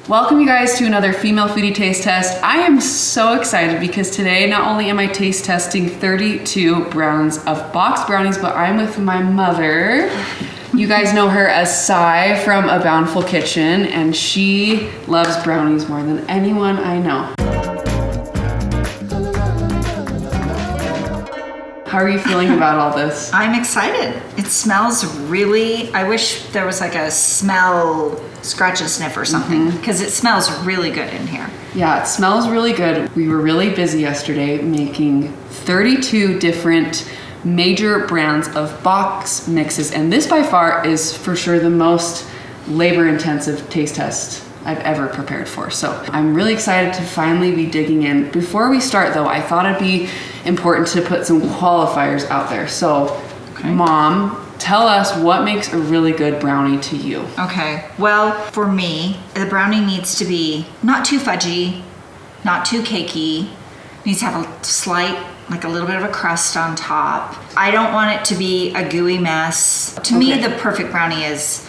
Welcome you guys to another female foodie taste test. I am so excited because today not only am I taste testing 32 rounds of boxed brownies, but I'm with my mother. You guys know her as Sai from A Bountiful Kitchen, and she loves brownies more than anyone I know. How are you feeling about all this? I'm excited. It smells really, I wish there was like a smell scratch and sniff or something, because it smells really good in here. Yeah, it smells really good. We were really busy yesterday making 32 different major brands of box mixes, and this by far is for sure the most labor-intensive taste test I've ever prepared for. So I'm really excited to finally be digging in. Before we start though, I thought it'd be important to put some qualifiers out there. So, Mom, tell us what makes a really good brownie to you. Okay, well, for me, the brownie needs to be not too fudgy, not too cakey. It needs to have a slight, like a little bit of a crust on top. I don't want it to be a gooey mess. To me, the perfect brownie is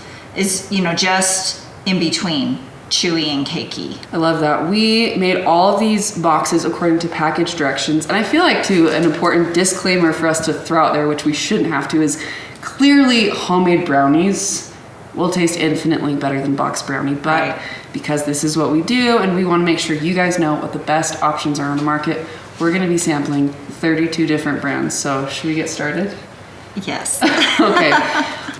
you know, just in between chewy and cakey. I love that. We made all of these boxes according to package directions, and I feel like too an important disclaimer for us to throw out there, which we shouldn't have to, is clearly homemade brownies will taste infinitely better than boxed brownie, but because this is what we do and we want to make sure you guys know what the best options are on the market, we're going to be sampling 32 different brands. So should we get started? Yes. Okay.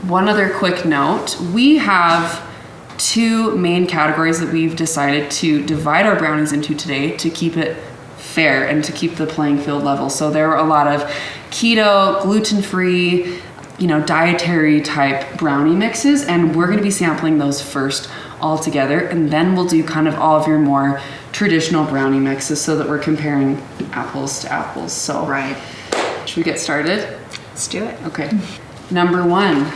One other quick note, we have two main categories that we've decided to divide our brownies into today to keep it fair and to keep the playing field level. So there are a lot of keto, gluten-free, you know, dietary type brownie mixes, and we're gonna be sampling those first all together, and then we'll do kind of all of your more traditional brownie mixes so that we're comparing apples to apples. So should we get started? Let's do it. Okay. Number one.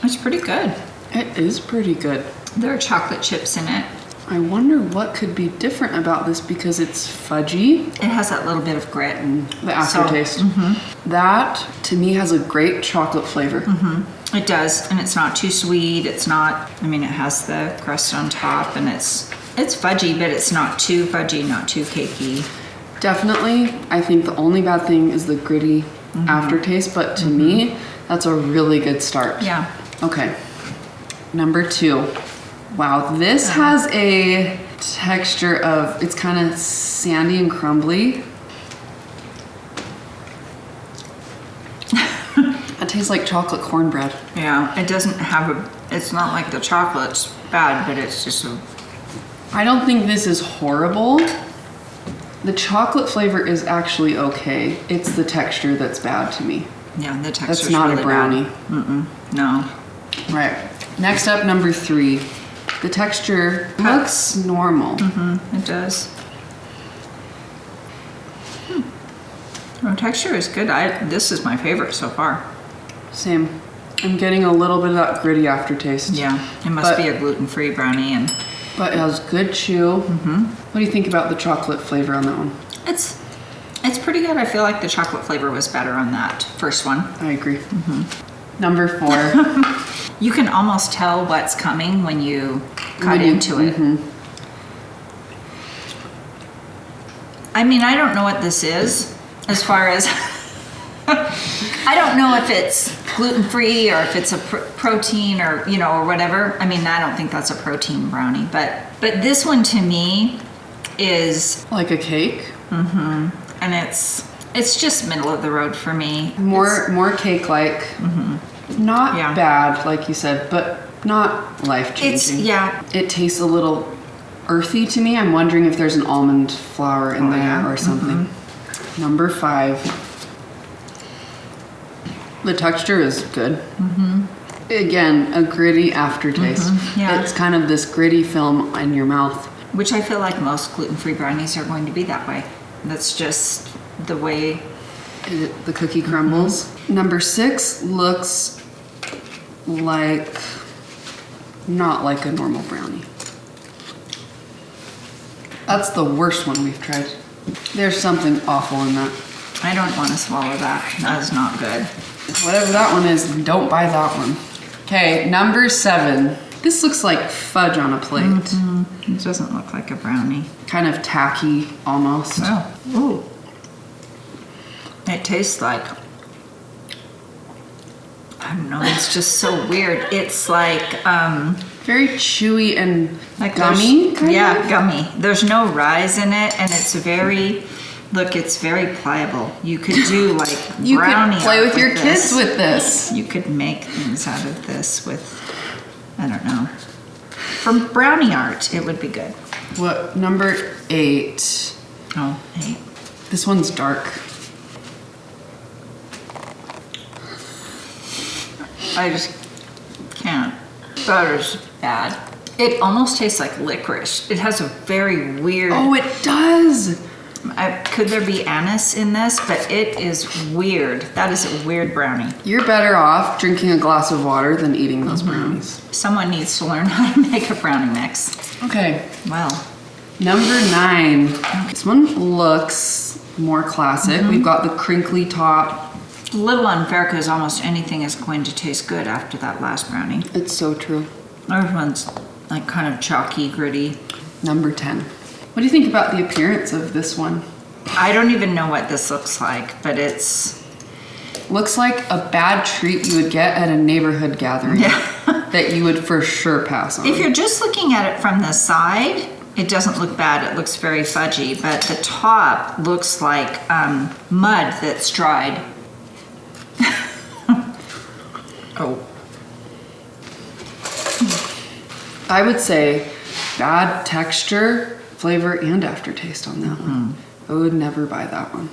It's pretty good. It is pretty good. There are chocolate chips in it. I wonder what could be different about this because it's fudgy. It has that little bit of grit. The aftertaste. That, to me, has a great chocolate flavor. It does, and it's not too sweet. It's not, I mean, it has the crust on top, and it's fudgy, but it's not too fudgy, not too cakey. Definitely, I think the only bad thing is the gritty aftertaste, but to me, that's a really good start. Yeah. Okay, number two. Wow, this has a texture of, it's kind of sandy and crumbly. It tastes like chocolate cornbread. Yeah, it doesn't have it's not like the chocolate's bad, but it's just I don't think this is horrible. The chocolate flavor is actually okay. It's the texture that's bad to me. yeah, the texture. That's not really a brownie. Bad. No. Right. Next up, number three. The texture looks normal. It does. The texture is good. This is my favorite so far. Same. I'm getting a little bit of that gritty aftertaste. Yeah, it must be a gluten-free brownie, but it has good chew. What do you think about the chocolate flavor on that one? It's pretty good. I feel like the chocolate flavor was better on that first one. I agree. Number four. You can almost tell what's coming when you cut into it. I mean, I don't know what this is as far as I don't know if it's gluten-free or if it's a protein or, you know, or whatever. I mean, I don't think that's a protein brownie, but this one to me is like a cake. And it's just middle of the road for me. More cake-like. Not bad, like you said, but not life-changing. It tastes a little earthy to me. I'm wondering if there's an almond flour in there or something. Number five. The texture is good. Again, a gritty aftertaste. It's kind of this gritty film in your mouth. Which I feel like most gluten-free brownies are going to be that way. That's just the way the cookie crumbles. Number six looks like not like a normal brownie. That's the worst one we've tried. There's something awful in that. I don't want to swallow that. That is not good. Whatever that one is, don't buy that one. Okay, number 7. This looks like fudge on a plate. It doesn't look like a brownie. Kind of tacky, almost. Oh, ooh. It tastes like, I don't know, it's just so weird. It's like, Very chewy and like gummy. Yeah, gummy. There's no rise in it, and it's very, look, it's very pliable. You could do like You brownie could play art with your this. kids with this. You could make things out of this with, I don't know. From brownie art, it would be good. What, number 8? Oh, 8. This one's dark. I just can't. Butter's bad. It almost tastes like licorice. It has a very weird. Oh, it does. Could there be anise in this? But it is weird. That is a weird brownie. You're better off drinking a glass of water than eating those brownies. Someone needs to learn how to make a brownie mix. Okay, Well, number 9. This one looks more classic. We've got the crinkly top. a little unfair because almost anything is going to taste good after that last brownie. It's so true. Everyone's like kind of chalky, gritty. Number 10. What do you think about the appearance of this one? I don't even know what this looks like, but it's Looks like a bad treat you would get at a neighborhood gathering that you would for sure pass on. if you're just looking at it from the side, it doesn't look bad. It looks very fudgy, but the top looks like mud that's dried. Oh. I would say bad texture, flavor, and aftertaste on that one. I would never buy that one.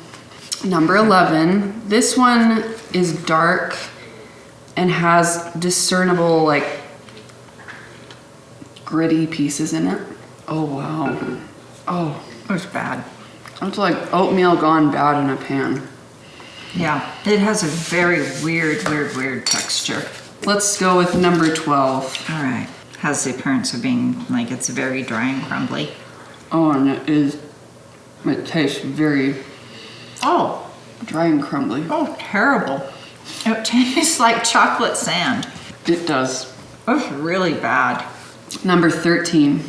Number 11. This one is dark and has discernible, like, gritty pieces in it. Oh, wow. Oh, It's bad. it's like oatmeal gone bad in a pan. Yeah, it has a very weird texture. Let's go with number 12. All right. Has the appearance of being like it's very dry and crumbly. Oh, and it tastes very Oh, dry and crumbly. oh, terrible. It tastes like chocolate sand. It does. It's really bad. Number 13.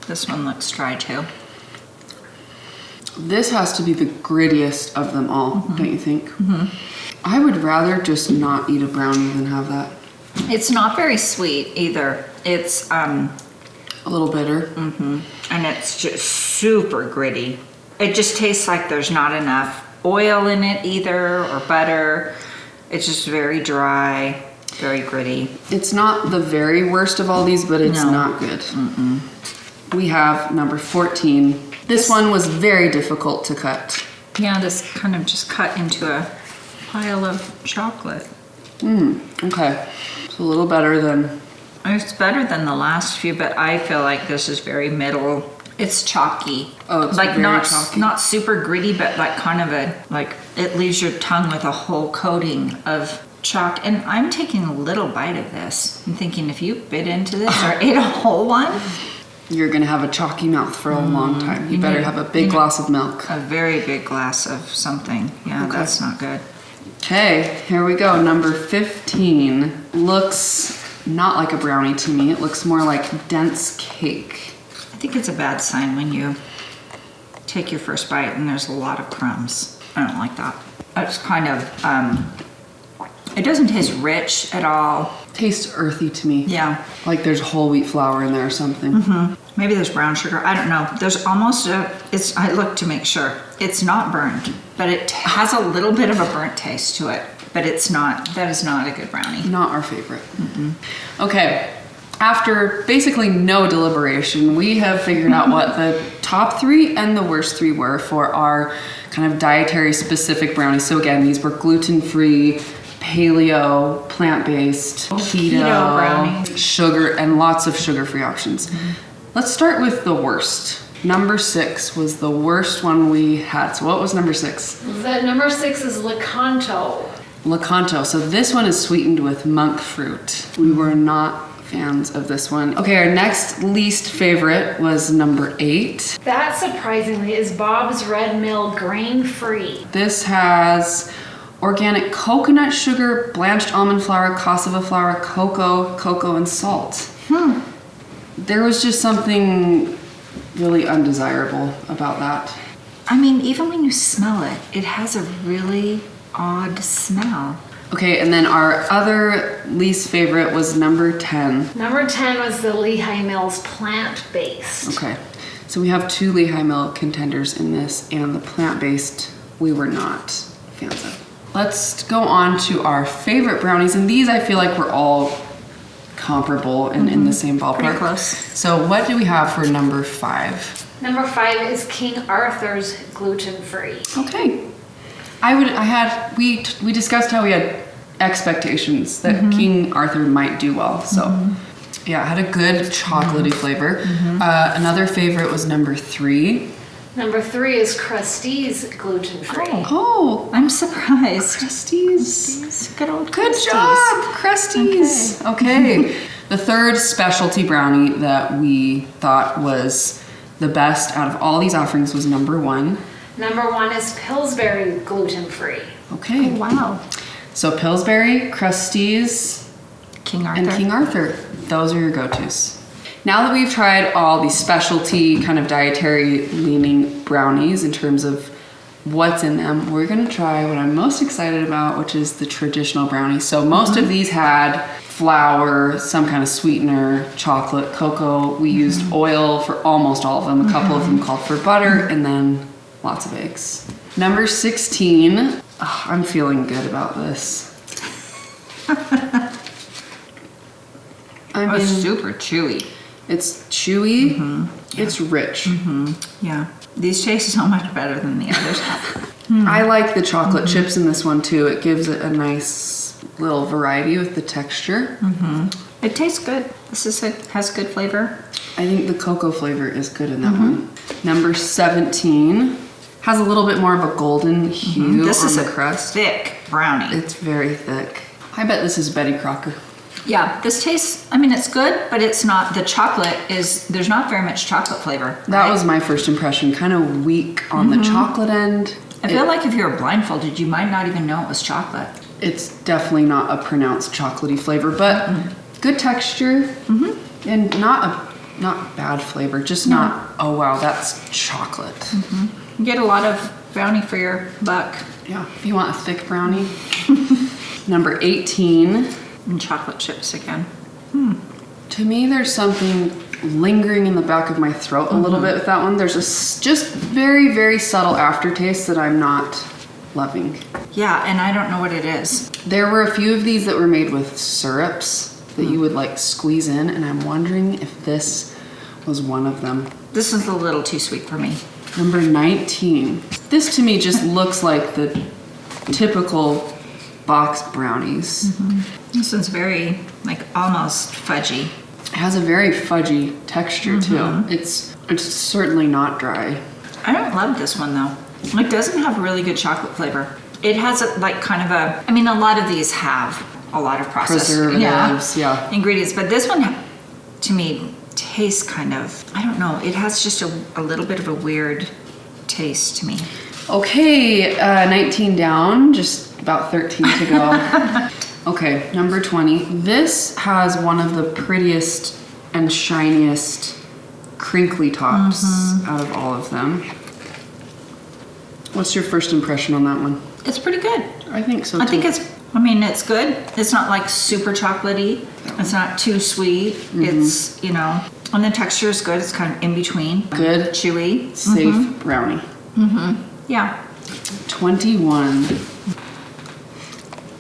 This one looks dry too. This has to be the grittiest of them all, don't you think? I would rather just not eat a brownie than have that. It's not very sweet either. It's A little bitter. and it's just super gritty. It just tastes like there's not enough oil in it either or butter. It's just very dry, very gritty. It's not the very worst of all these, but it's No. not good. We have number 14. This one was very difficult to cut. Yeah, this kind of just cut into a pile of chocolate. Okay, it's a little better than. It's better than the last few, but I feel like this is very middle. It's chalky. Oh, it's like very not chalky. not super gritty, but like kind of a like it leaves your tongue with a whole coating of chalk. And I'm taking a little bite of this. I'm thinking if you bit into this or ate a whole one, You're gonna have a chalky mouth for a long time. You better have a big glass of milk. a very big glass of something. Yeah, Okay. that's not good. Okay, here we go. Number 15 looks not like a brownie to me. It looks more like dense cake. I think it's a bad sign when you take your first bite and there's a lot of crumbs. I don't like that. It's kind of, it doesn't taste rich at all. Tastes earthy to me. Yeah. Like there's whole wheat flour in there or something. Maybe there's brown sugar. I don't know. There's almost I looked to make sure. It's not burnt, but it has a little bit of a burnt taste to it. But it's not, that is not a good brownie. Not our favorite. Okay, after basically no deliberation, we have figured out what the top 3 and the worst 3 were for our kind of dietary specific brownies. So again, these were gluten-free, paleo, plant-based, keto brownie. sugar, and lots of sugar-free options. Let's start with the worst. Number 6 was the worst one we had. So what was number 6? That number 6 is Lecanto. Lecanto. So this one is sweetened with monk fruit. We were not fans of this one. Okay, our next least favorite was number 8. That surprisingly is Bob's Red Mill grain free. This has organic coconut sugar, blanched almond flour, cassava flour, cocoa, and salt. There was just something really undesirable about that. I mean, even when you smell it, it has a really odd smell. Okay, and then our other least favorite was number 10. Number 10 was the LEHI Mills plant-based. Okay, so we have 2 LEHI milk contenders in this, and the plant-based we were not fans of. Let's go on to our favorite brownies, and these I feel like we're all comparable and in the same ballpark. Pretty close. So what do we have for number 5? Number 5 is King Arthur's gluten-free. Okay. We discussed how we had expectations that King Arthur might do well. So yeah, it had a good chocolatey flavor. Another favorite was number 3. Number 3 is Krusty's gluten-free. Oh, I'm surprised. Krusty's. Good old Good Krusty's. job, Krusty's. Okay. The third specialty brownie that we thought was the best out of all these offerings was number 1. Number 1 is Pillsbury gluten-free. Okay. Oh, wow. So Pillsbury, Krusty's, King Arthur. and King Arthur. Those are your go-tos. Now that we've tried all these specialty kind of dietary leaning brownies in terms of what's in them, we're gonna try what I'm most excited about, which is the traditional brownie. So most of these had flour, some kind of sweetener, chocolate, cocoa. We used oil for almost all of them. A couple of them called for butter, and then lots of eggs. Number 16. Oh, I'm feeling good about this. I mean, super chewy. it's chewy. It's rich. Yeah. These taste so much better than the others. I like the chocolate chips in this one too. It gives it a nice little variety with the texture. It tastes good. Has good flavor. I think the cocoa flavor is good in that one. Number 17 has a little bit more of a golden hue This on is the a crust. thick brownie. It's very thick. I bet this is Betty Crocker. Yeah, this tastes, I mean, it's good, but it's not, the chocolate is, there's not very much chocolate flavor. That right? was my first impression. Kind of weak on the chocolate end. I feel like if you were blindfolded, you might not even know it was chocolate. It's definitely not a pronounced chocolatey flavor, but good texture and not bad flavor. Just not, oh wow, that's chocolate. You get a lot of brownie for your buck. Yeah, if you want a thick brownie. Number 18. And chocolate chips again. To me, there's something lingering in the back of my throat a little bit with that one. There's a just very, very subtle aftertaste that I'm not loving. Yeah, and I don't know what it is. There were a few of these that were made with syrups that you would like squeeze in, and I'm wondering if this was one of them. This is a little too sweet for me. Number 19. This to me just looks like the typical box brownies. This one's very, like, almost fudgy. It has a very fudgy texture too. It's certainly not dry. I don't love this one though. It doesn't have really good chocolate flavor. It has a, like kind of a, I mean, a lot of these have a lot of processed Preservatives, yeah. ingredients, but this one to me tastes kind of, I don't know, it has just a little bit of a weird taste to me. Okay, 19 down, just about 13 to go. Okay, number 20. This has one of the prettiest and shiniest crinkly tops out of all of them. What's your first impression on that one? It's pretty good. I think so too. I think it's good. It's not like super chocolatey. It's not too sweet. It's, you know, and the texture is good. It's kind of in between. Good. Chewy. Safe brownie. Yeah. 21.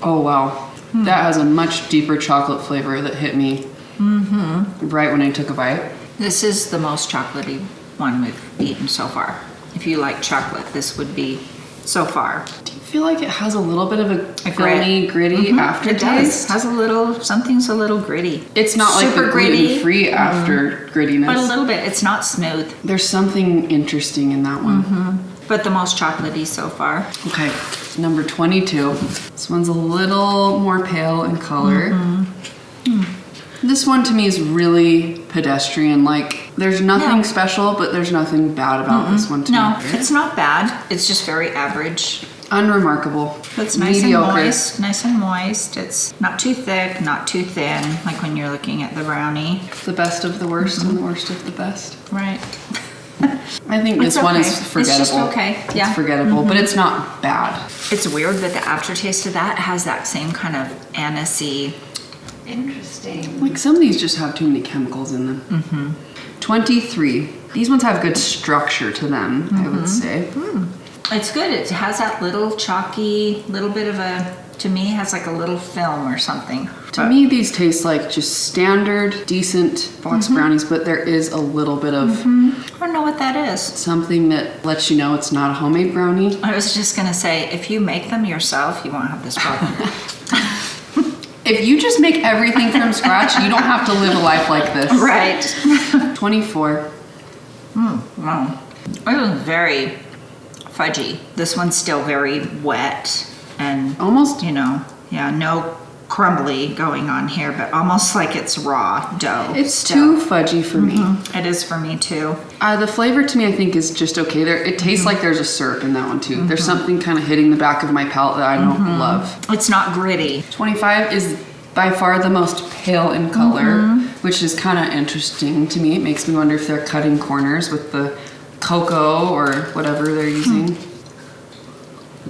Oh wow. That has a much deeper chocolate flavor that hit me right when I took a bite. This is the most chocolatey one we've eaten so far. If you like chocolate, this would be so far. Do you feel like it has a little bit of a grit. filmy, gritty aftertaste? It does. Has a little, something's a little gritty. It's not like Super the gritty. gluten-free after grittiness. But a little bit. It's not smooth, There's something interesting in that one. but the most chocolatey so far. Okay, number 22. This one's a little more pale in color. This one to me is really pedestrian. Like, there's nothing Yeah. special, but there's nothing bad about this one to No, me. it's not bad. It's just very average. Unremarkable. It's nice Mediocre. and moist. Nice and moist. It's not too thick, not too thin, like when you're looking at the brownie. The best of the worst and the worst of the best. Right. I think this It's one is okay. forgettable. It's just okay. Yeah. It's forgettable, but it's not bad. It's weird that the aftertaste of that has that same kind of anisey. Interesting. Like some of these just have too many chemicals in them. 23. These ones have good structure to them, I would say. It's good. It has that little chalky, little bit of a, to me, it has like a little film or something. To me, these taste like just standard, decent box brownies, but there is a little bit of I don't know what that is. something that lets you know it's not a homemade brownie. I was just going to say, if you make them yourself, you won't have this problem. If you just make everything from scratch, you don't have to live a life like this. Right. 24. Wow. It was very fudgy. This one's still very wet and Almost you know, yeah, no crumbly going on here, but almost like it's raw dough. It's still. too fudgy for me. It is for me too. The flavor to me, I think, is just okay. It tastes like there's a syrup in that one too. There's something kind of hitting the back of my palate that I don't love. It's not gritty. 25 is by far the most pale in color, which is kind of interesting to me. It makes me wonder if they're cutting corners with the cocoa or whatever they're using.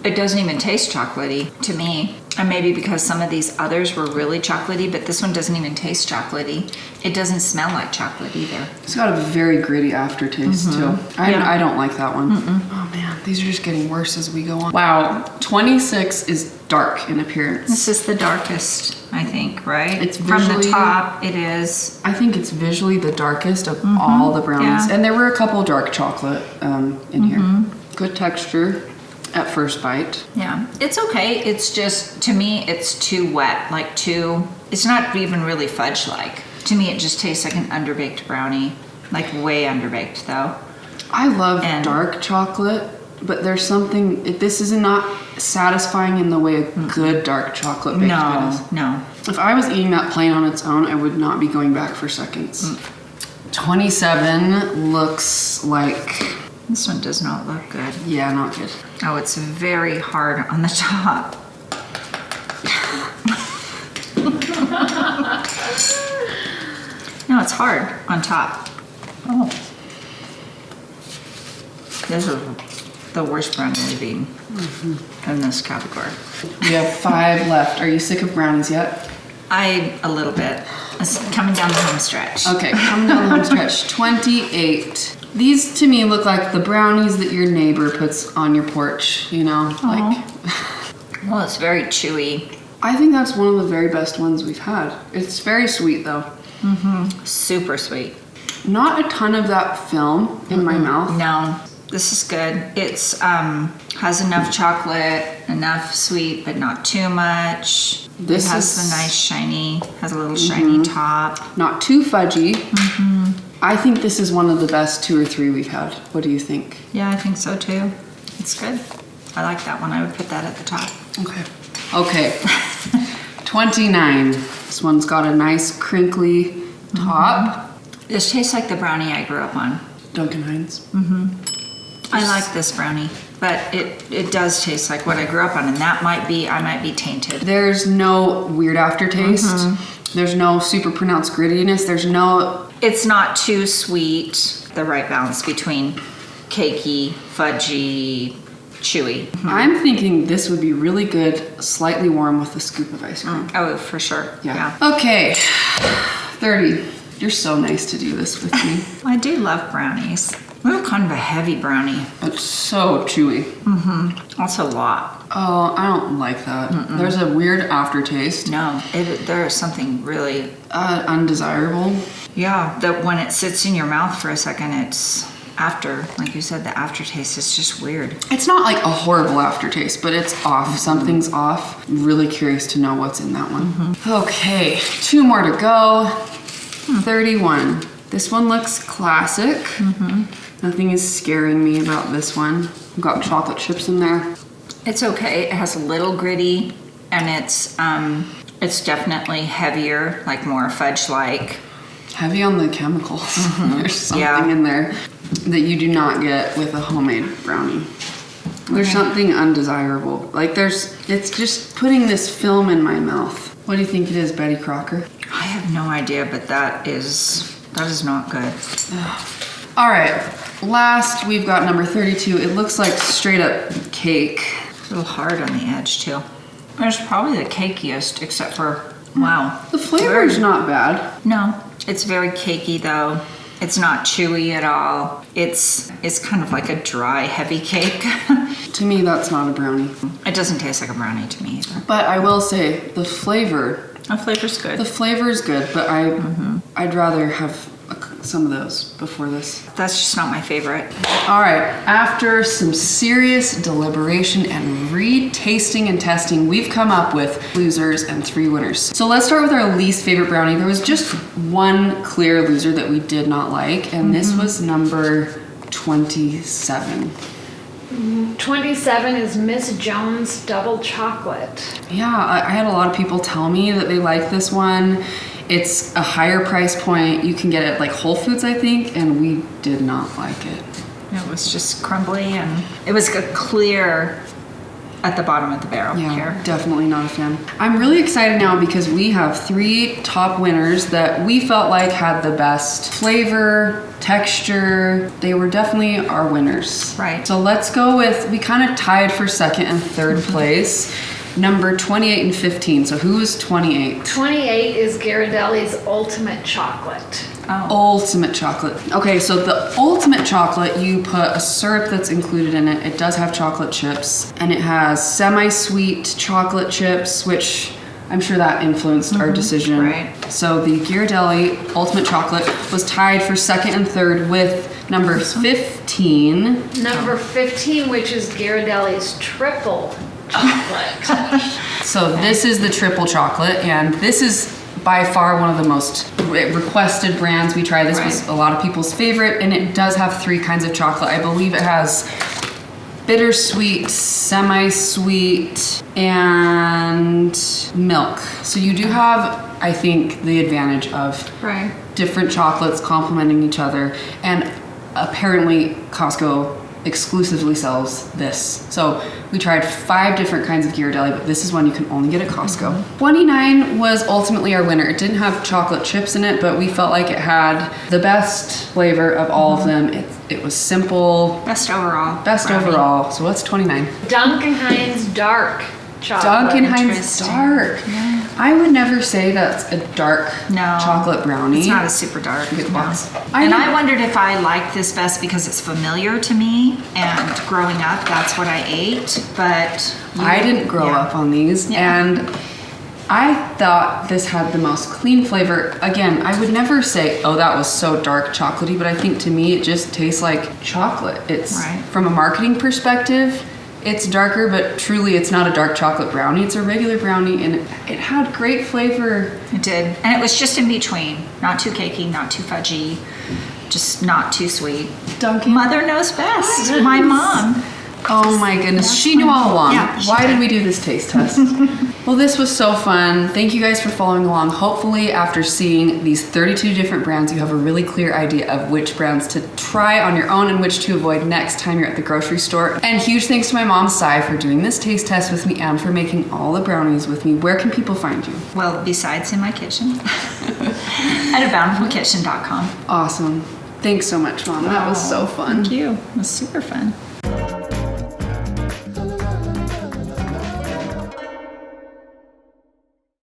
It doesn't even taste chocolatey to me. And maybe because some of these others were really chocolatey, but this one doesn't even taste chocolatey. It doesn't smell like chocolate either. It's got a very gritty aftertaste too. I don't like that one. Oh man, these are just getting worse as we go on. Wow, 26 is dark in appearance. This is the darkest, I think, right? It's from the visually- top, it is. I think it's visually the darkest of all the brownies. Yeah. And there were a couple dark chocolate in here. Good texture at first bite. Yeah, it's okay. It's just, to me, it's too wet. Like too, it's not even really fudge-like. To me, it just tastes like an underbaked brownie. Like way underbaked though. I love And- dark chocolate, but there's something, this is not satisfying in the way a good dark chocolate baked good is. No. If I was eating that plain on its own, I would not be going back for seconds. 27 looks like, This one does not look good. yeah, not good. Oh, it's very hard on the top. No, it's hard on top. Oh. This is the worst brownie we've eaten in this category. We have 5 left. Are you sick of brownies yet? A little bit. It's coming down the home stretch. Okay, coming down the home stretch. 28. These to me look like the brownies that your neighbor puts on your porch, you know? Like, Well, it's very chewy. I think that's one of the very best ones we've had. It's very sweet though. Super sweet. Not a ton of that film in my mouth. No, this is good. It's has enough chocolate, enough sweet, but not too much. This it has is- the nice shiny, has a little shiny top. Not too fudgy. I think this is one of the best 2 or 3 we've had. What do you think? Yeah, I think so too. It's good. I like that one. I would put that at the top. Okay. Okay. 29. This one's got a nice crinkly top. This tastes like the brownie I grew up on. Duncan HINES. I like this brownie, but it does taste like what I grew up on, and that might be, I might be tainted. There's no weird aftertaste. There's no super pronounced grittiness. There's no, It's not too sweet, the right balance between cakey, fudgy, chewy. I'm thinking this would be really good, slightly warm with a scoop of ice cream. Oh, for sure. Yeah. Okay. 30. You're so nice to do this with me. I do love brownies. We're kind of a heavy brownie. It's so chewy. That's a lot. Oh, I don't like that. There's a weird aftertaste. No, there is something really, Undesirable. yeah, that when it sits in your mouth for a second, it's after, like you said, the aftertaste is just weird. It's not like a horrible aftertaste, but it's off. Something's off. I'm really curious to know what's in that one. Okay, 2 more to go. 31. This one looks classic. Nothing is scaring me about this one. I've got chocolate chips in there. It's okay. It has a little gritty, and it's definitely heavier, like more fudge-like. Heavy on the chemicals. There's something Yeah. in there that you do not get with a homemade brownie. There's something undesirable. Like it's just putting this film in my mouth. What do you think it is, Betty Crocker? I have no idea, but that is not good. All right, last we've got number 32. It looks like straight up cake. A little hard on the edge too. It's probably the cakiest, except for, wow. The flavor's not bad. No, it's very cakey though. It's not chewy at all. It's kind of like a dry, heavy cake. To me, that's not a brownie. It doesn't taste like a brownie to me either. But I will say, the flavor. The flavor's good. The flavor is good, but I'd rather have some of those before this. That's just not my favorite. All right, after some serious deliberation and retasting and testing, we've come up with losers and 3 winners. So let's start with our least favorite brownie. There was just one clear loser that we did not like, and this was number 27. 27 is Miss Jones Double Chocolate. Yeah, I had a lot of people tell me that they like this one. It's a higher price point. You can get it at like Whole Foods, I think, and we did not like it. It was just crumbly and it was a clear at the bottom of the barrel here. Definitely not a fan. I'm really excited now because we have 3 top winners that we felt like had the best flavor, texture. They were definitely our winners. Right. So let's go with, we kind of tied for 2nd and 3rd place. Number 28 and 15. So who is 28? 28 is GHIRARDELLI's Ultimate Chocolate. Oh. Ultimate chocolate. Okay, so the ultimate chocolate, you put a syrup that's included in it. It does have chocolate chips, and it has semi-sweet chocolate chips, which I'm sure that influenced our decision. Right. So the Ghirardelli Ultimate Chocolate was tied for 2nd and 3rd with number 15. Number 15, which is GHIRARDELLI's Triple Chocolate. So this is the triple chocolate, and this is by far one of the most requested brands we try. This was a lot of people's favorite, and it does have 3 kinds of chocolate. I believe it has bittersweet, semi-sweet, and milk. So you do have, I think, the advantage of different chocolates complementing each other, and apparently Costco exclusively sells this. So we tried 5 different kinds of Ghirardelli, but this is one you can only get at Costco. 29 was ultimately our winner. It didn't have chocolate chips in it, but we felt like it had the best flavor of all of them. It was simple. Best overall. Best overall. So what's 29? DUNCAN HINES Dark Chocolate. DUNCAN HINES Dark. Yeah. I would never say that's a dark chocolate brownie. It's not a super dark. Good box. I wondered if I liked this best because it's familiar to me, and growing up, that's what I ate. But I didn't grow up on these, and I thought this had the most clean flavor. Again, I would never say, oh, that was so dark chocolatey, but I think to me, it just tastes like chocolate. It's from a marketing perspective, it's darker, but truly it's not a dark chocolate brownie. It's a regular brownie, and it had great flavor. It did. And it was just in between. Not too cakey, not too fudgy, just not too sweet. DUNCAN. Mother knows best. My mom. Oh my goodness, she knew all along. Yeah, Why did we do this taste test? Well, this was so fun. Thank you guys for following along. Hopefully, after seeing these 32 different brands, you have a really clear idea of which brands to try on your own and which to avoid next time you're at the grocery store. And huge thanks to my mom, Sai, for doing this taste test with me and for making all the brownies with me. Where can people find you? Well, besides in my kitchen. At aboundfulkitchen.com. Awesome. Thanks so much, Mom. That was so fun. Thank you. It was super fun.